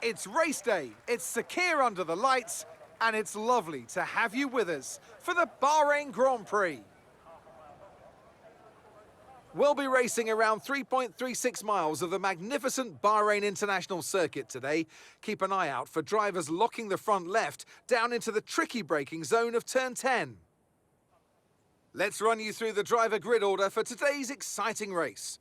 It's race day, it's Sakhir under the lights, and it's lovely to have you with us for the Bahrain Grand Prix. We'll be racing around 3.36 miles of the magnificent Bahrain International Circuit today. Keep an eye out for drivers locking the front left down into the tricky braking zone of turn 10. Let's run you through the driver grid order for today's exciting race.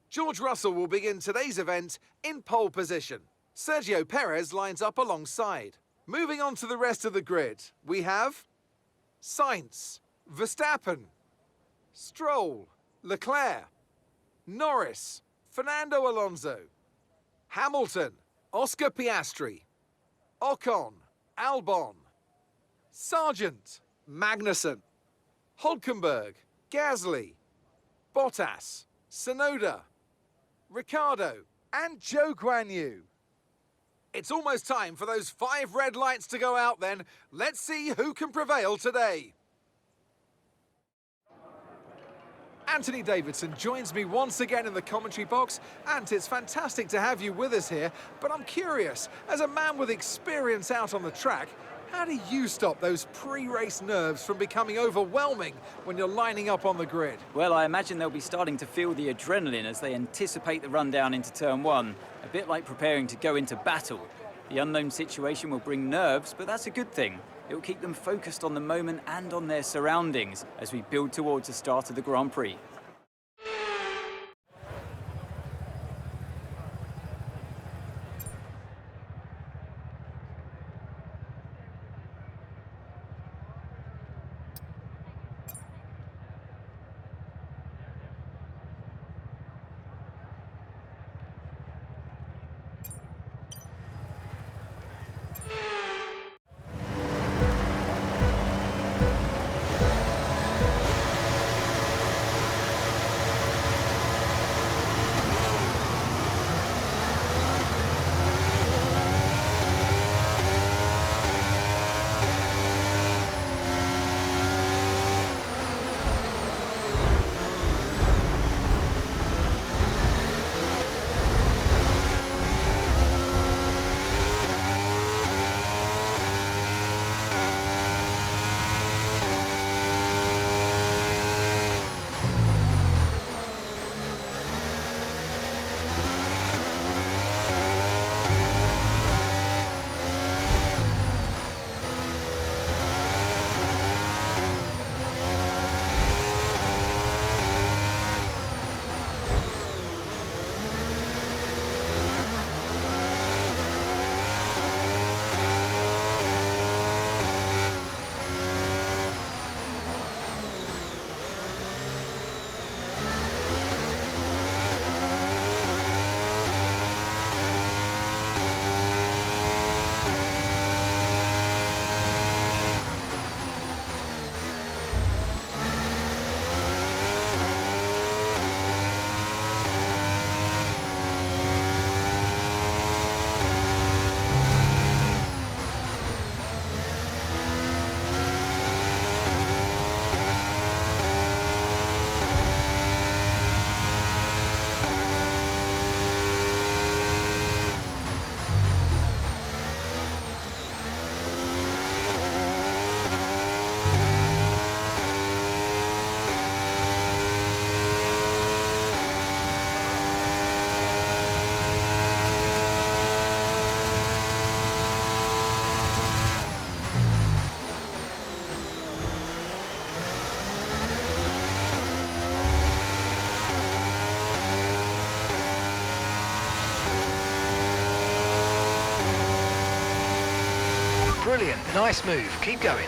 George Russell will begin today's event in pole position. Sergio Perez lines up alongside. Moving on to the rest of the grid, we have Sainz, Verstappen, Stroll, Leclerc, Norris, Fernando Alonso, Hamilton, Oscar Piastri, Ocon, Albon, Sargent, Magnussen, Hulkenberg, Gasly, Bottas, Tsunoda, Ricciardo, and Zhou Guanyu. It's almost time for those 5 red lights to go out then. Let's see who can prevail today. Anthony Davidson joins me once again in the commentary box. Ant, it's fantastic to have you with us here, but I'm curious, as a man with experience out on the track, how do you stop those pre-race nerves from becoming overwhelming when you're lining up on the grid? Well, I imagine they'll be starting to feel the adrenaline as they anticipate the rundown into turn 1, a bit like preparing to go into battle. The unknown situation will bring nerves, but that's a good thing. It will keep them focused on the moment and on their surroundings as we build towards the start of the Grand Prix. Brilliant, nice move, keep going.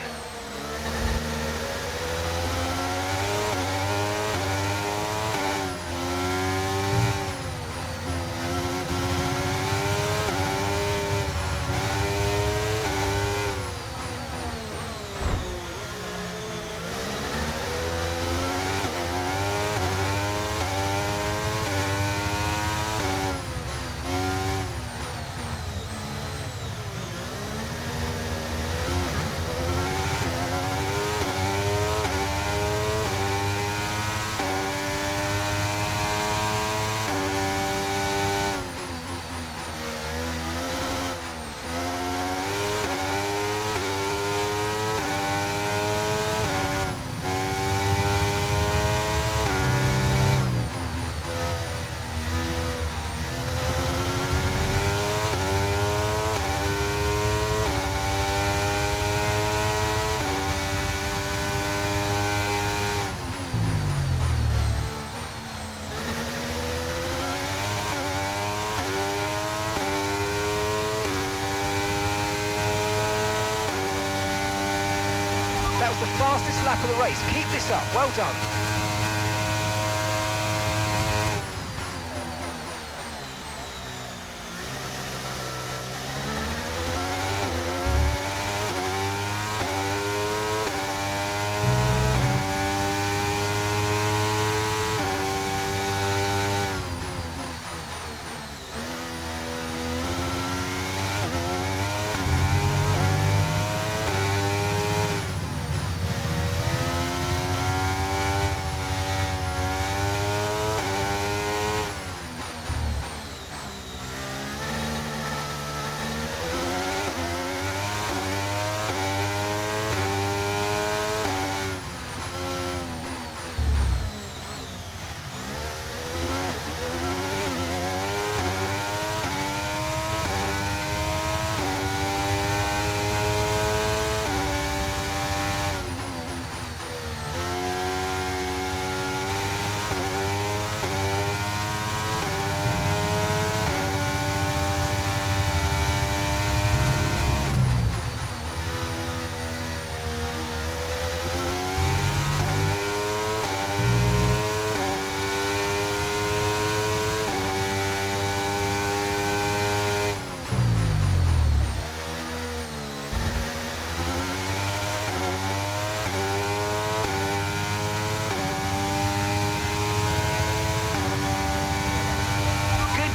the fastest lap of the race. Keep this up. Well done.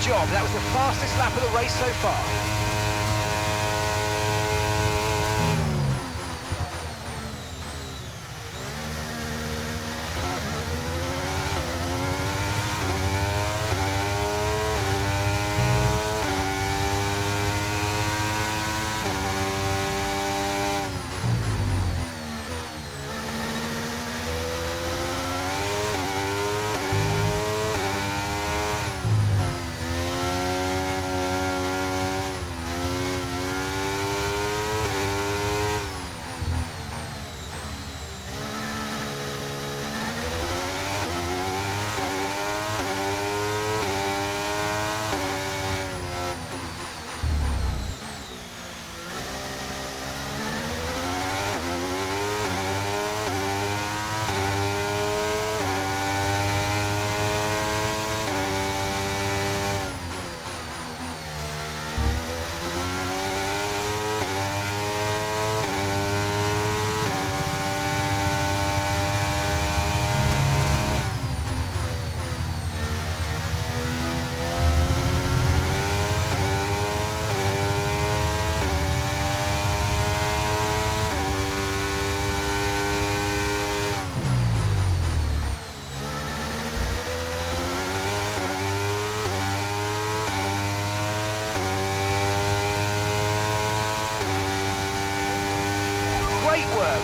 Job. That was the fastest lap of the race so far.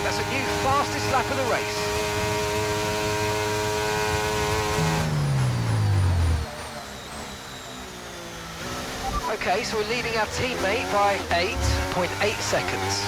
That's a new fastest lap of the race. Okay, so we're leading our teammate by 8.8 seconds.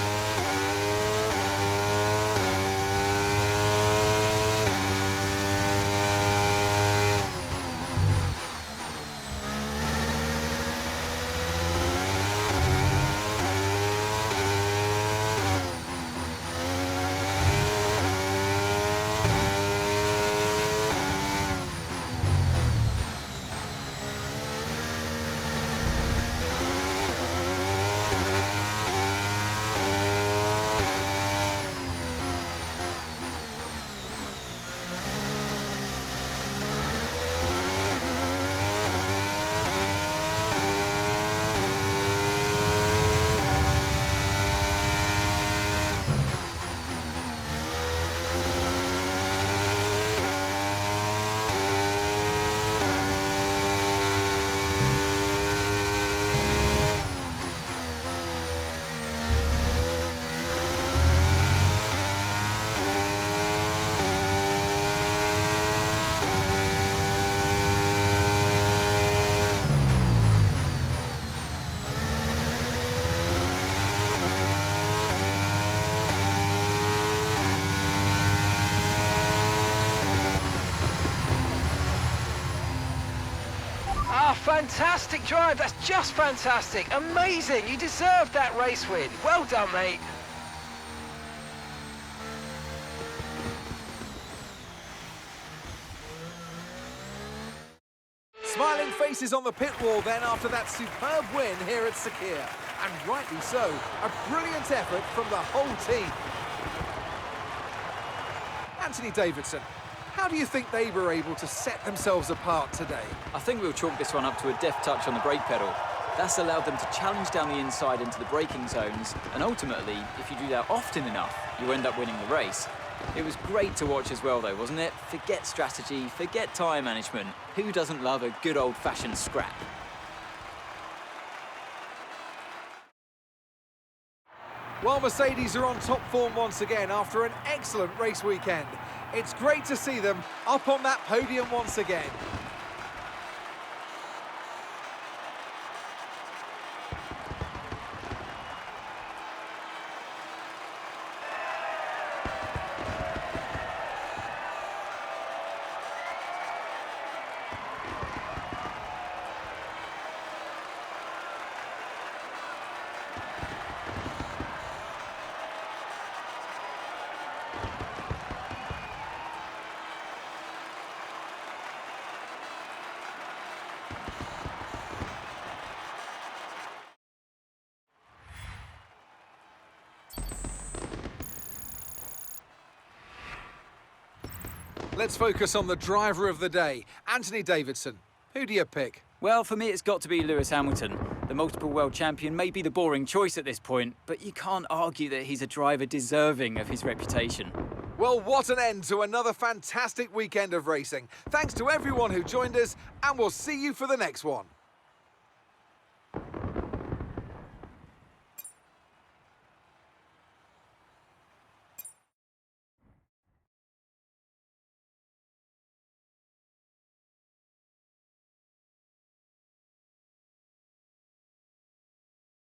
Fantastic drive, that's just fantastic, amazing, you deserved that race win. Well done, mate. Smiling faces on the pit wall then after that superb win here at Sakhir. And rightly so, a brilliant effort from the whole team. Anthony Davidson, how do you think they were able to set themselves apart today? I think we'll chalk this one up to a deft touch on the brake pedal. That's allowed them to challenge down the inside into the braking zones, and ultimately, if you do that often enough, you end up winning the race. It was great to watch as well though, wasn't it? Forget strategy, forget tyre management. Who doesn't love a good old-fashioned scrap? While Mercedes are on top form once again after an excellent race weekend, it's great to see them up on that podium once again. Let's focus on the driver of the day, Anthony Davidson. Who do you pick? Well, for me, it's got to be Lewis Hamilton. The multiple world champion may be the boring choice at this point, but you can't argue that he's a driver deserving of his reputation. Well, what an end to another fantastic weekend of racing. Thanks to everyone who joined us, and we'll see you for the next one.